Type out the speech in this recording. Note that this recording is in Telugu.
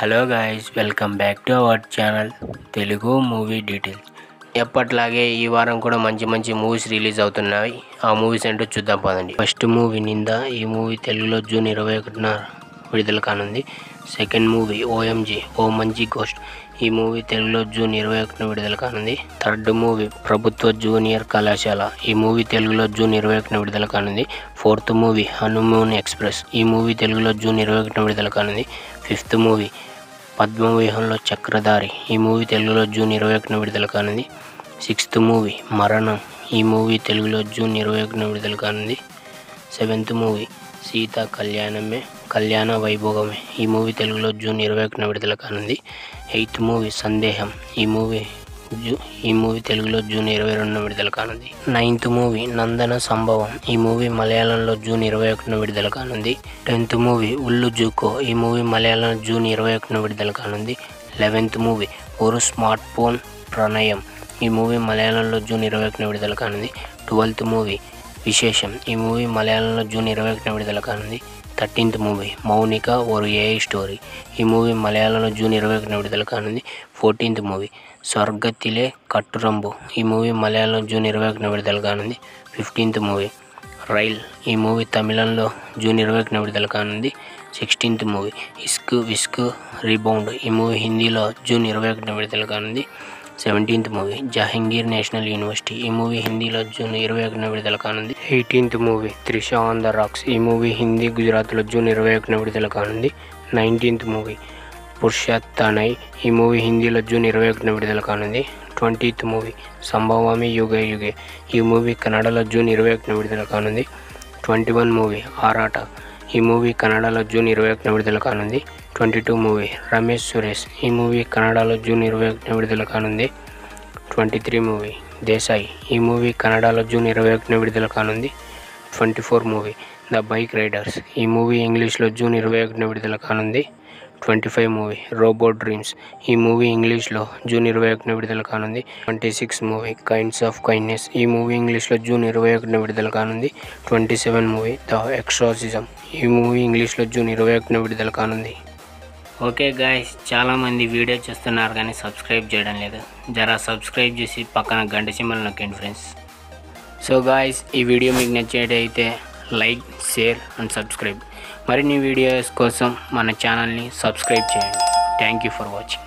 Hello guys, welcome back to our channel Telugu movie details. ఎప్పట్లాగే ఈ వారం కూడా మంచి మూవీస్ రిలీజ్ అవుతున్నాయి. ఆ మూవీస్ ఏంటో చూద్దాం పదండి. ఫస్ట్ మూవీ నింద. ఈ మూవీ తెలుగులో జూన్ 21న విడుదల కానుంది. సెకండ్ మూవీ OMG ఓ మంచి గోస్ట్. ఈ మూవీ తెలుగులో జూన్ 21న విడుదల కానుంది. థర్డ్ మూవీ ప్రభుత్వ జూనియర్ కళాశాల. ఈ మూవీ తెలుగులో జూన్ 21న విడుదల కానుంది. Fourth movie honeymoon express. ఈ మూవీ తెలుగులో జూన్ 21న విడుదల కానుంది. ఫిఫ్త్ మూవీ పద్మవ్యూహంలో చక్రధారి. ఈ మూవీ తెలుగులో జూన్ 21న విడుదల కానుంది. సిక్స్త్ మూవీ మరణం. ఈ మూవీ తెలుగులో జూన్ 21న విడుదల కానుంది. సెవెంత్ మూవీ సీతా కళ్యాణ వైభోగమే. ఈ మూవీ తెలుగులో జూన్ 21న విడుదల కానుంది. ఎయిత్ మూవీ సందేహం. ఈ మూవీ తెలుగులో జూన్ 22న విడుదల కానుంది. నైన్త్ మూవీ నందన సంభవం. ఈ మూవీ మలయాళంలో జూన్ 21న విడుదల కానుంది. 10th movie ఉల్లు జూకో. ఈ మూవీ మలయాళంలో జూన్ 21న విడుదల కానుంది. 11th మూవీ ఒక స్మార్ట్ ఫోన్ ప్రణయం. ఈ మూవీ మలయాళంలో జూన్ 21న విడుదల కానుంది. 12th మూవీ విశేషం. ఈ మూవీ మలయాళంలో జూన్ 21న విడుదల కానుంది. 13th మూవీ మౌనిక ఒక AI స్టోరీ. ఈ మూవీ మలయాళంలో జూన్ 21న విడుదల కానుంది. 14th movie స్వర్గతిలే కట్టురంబు. ఈ మూవీ మలయాళంలో జూన్ 21న విడుదల కానుంది. 15th movie rail. ఈ మూవీ తమిళంలో జూన్ 21న విడుదల కానుంది. 16th movie Ishq Vishk rebound. ఈ మూవీ హిందీలో జూన్ 21న విడుదల కానుంది. 17th movie Jahangir national university. ఈ మూవీ హిందీలో జూన్ 21న విడుదల కానుంది. 18th movie Trisha on the rocks. ఈ మూవీ హిందీ గుజరాత్లో జూన్ 21న విడుదల కానుంది. 19th movie పురుషోత్తనై. ఈ మూవీ హిందీలో జూన్ 21న విడుదల కానుంది. 20th మూవీ సంభవామి యుగే యుగే. ఈ మూవీ కన్నడలో జూన్ 21న విడుదల కానుంది. 21 మూవీ ఆరాట. ఈ మూవీ కన్నడలో జూన్ 21న విడుదల కానుంది. 22 మూవీ రమేష్ సురేష్. ఈ మూవీ కన్నడలో జూన్ 21న విడుదల కానుంది. 23 మూవీ దేశాయ్. ఈ మూవీ కన్నడలో జూన్ 21న విడుదల కానుంది. 24 మూవీ ద బైక్ రైడర్స్. ఈ మూవీ ఇంగ్లీష్లో జూన్ 21న విడుదల కానుంది. 25 మూవీ రోబో డ్రీమ్స్. ఈ మూవీ ఇంగ్లీష్లో జూన్ 21న విడుదల కానుంది. 26 మూవీ కైండ్స్ ఆఫ్ కైండ్నెస్. ఈ మూవీ ఇంగ్లీష్లో జూన్ 21న విడుదల కానుంది. 27 మూవీ ద ఎక్సార్సిజం. ఈ మూవీ ఇంగ్లీష్లో జూన్ 21న విడుదల కానుంది. ఓకే గాయ్స్, చాలామంది వీడియో చూస్తున్నారు కానీ సబ్స్క్రైబ్ చేయడం లేదు. జరా సబ్స్క్రైబ్ చేసి పక్కన గంట సింబల్ నొక్కండి ఫ్రెండ్స్. సో గాయ్స్, ఈ వీడియో మీకు నచ్చేటైతే లైక్, షేర్ అండ్ సబ్స్క్రైబ్. మరిన్ని వీడియోస్ కోసం మన ఛానల్ని సబ్స్క్రైబ్ చేయండి. Thank you for watching.